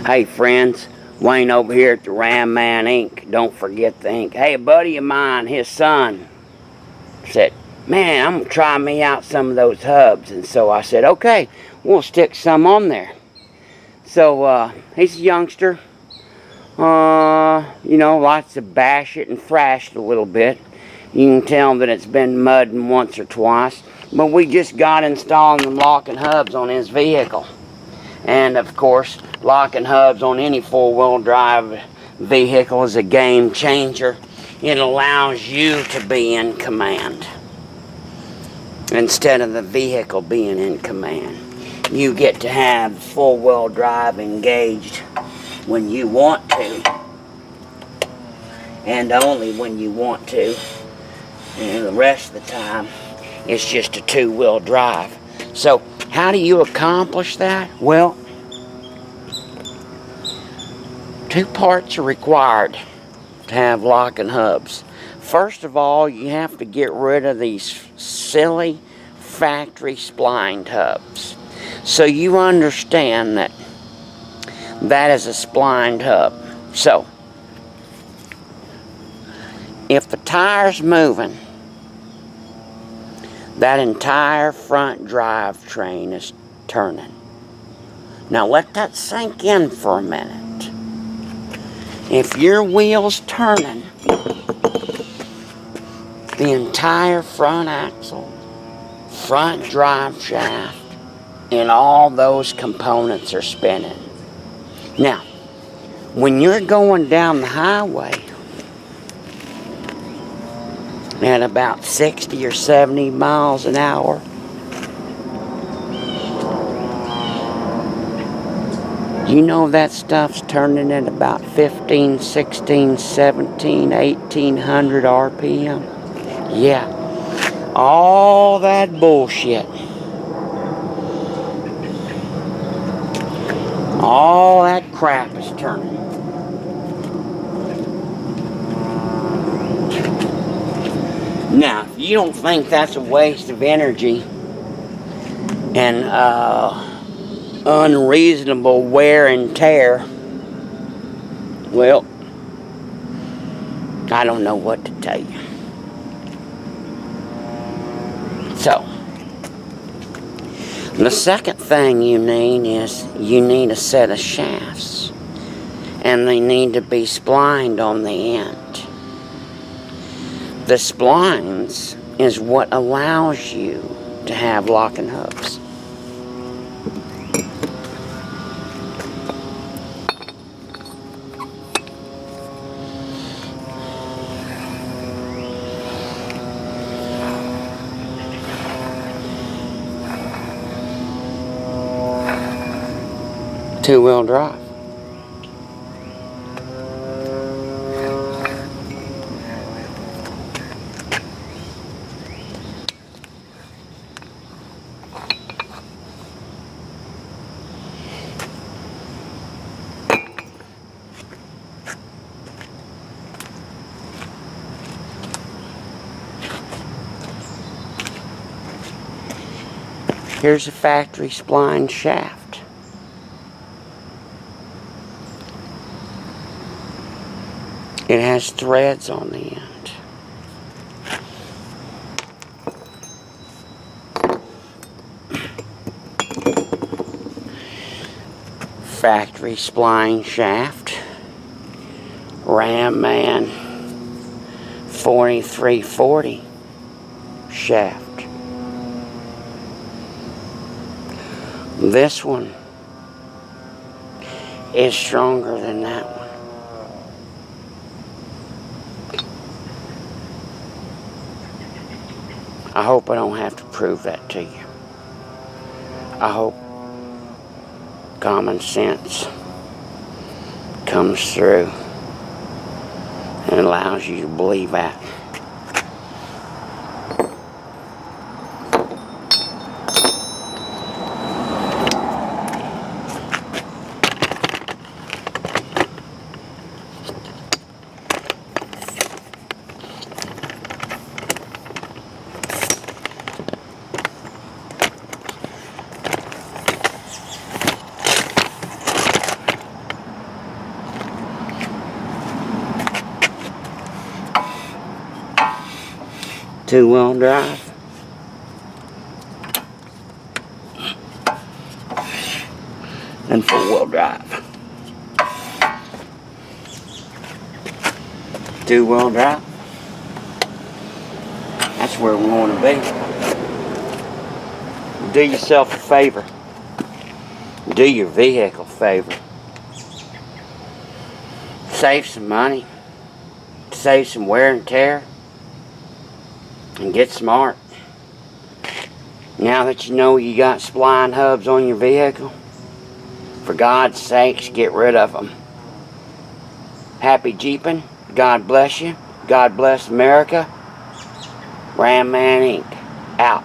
Hey friends, Wayne over here at the Ram Man Inc. Don't forget the ink. Hey, a buddy of mine, his son, said, man, I'm going to try me out some of those hubs. And so I said, okay, we'll stick some on there. So he's a youngster. Likes to bash it and thrash it a little bit. You can tell that it's been mudding once or twice. But we just got installing them locking hubs on his vehicle. And of course, locking hubs on any four-wheel drive vehicle is a game changer. It allows you to be in command instead of the vehicle being in command. You get to have four-wheel drive engaged when you want to, and only when you want to. And the rest of the time, it's just a two-wheel drive. So how do you accomplish that? Well, two parts are required to have locking hubs. First of all, you have to get rid of these silly factory splined hubs. So you understand that that is a splined hub. So if the tire's moving, that entire front drivetrain is turning. Now let that sink in for a minute. If your wheel's turning, the entire front axle, front drive shaft, and all those components are spinning. Now, when you're going down the highway at about 60 or 70 miles an hour, you know that stuff's turning at about 15, 16, 17, 1800 RPM? Yeah. All that bullshit. All that crap is turning. Now, if you don't think that's a waste of energy and unreasonable wear and tear, well, I don't know what to tell you. So, the second thing you need is you need a set of shafts, and they need to be splined on the end. The splines is what allows you to have locking hubs. Two-wheel drive. Here's a factory spline shaft. It has threads on the end. Factory spline shaft. Ram Man 4340 shaft. This one is stronger than that one. I hope I don't have to prove that to you. I hope common sense comes through and allows you to believe that. Two-wheel drive. And four-wheel drive. Two-wheel drive. That's where we want to be. Do yourself a favor. Do your vehicle a favor. Save some money. Save some wear and tear. And get smart. Now that you know you got spline hubs on your vehicle, for God's sakes, get rid of them. Happy Jeeping. God bless you. God bless America. Ram Man Inc. Out.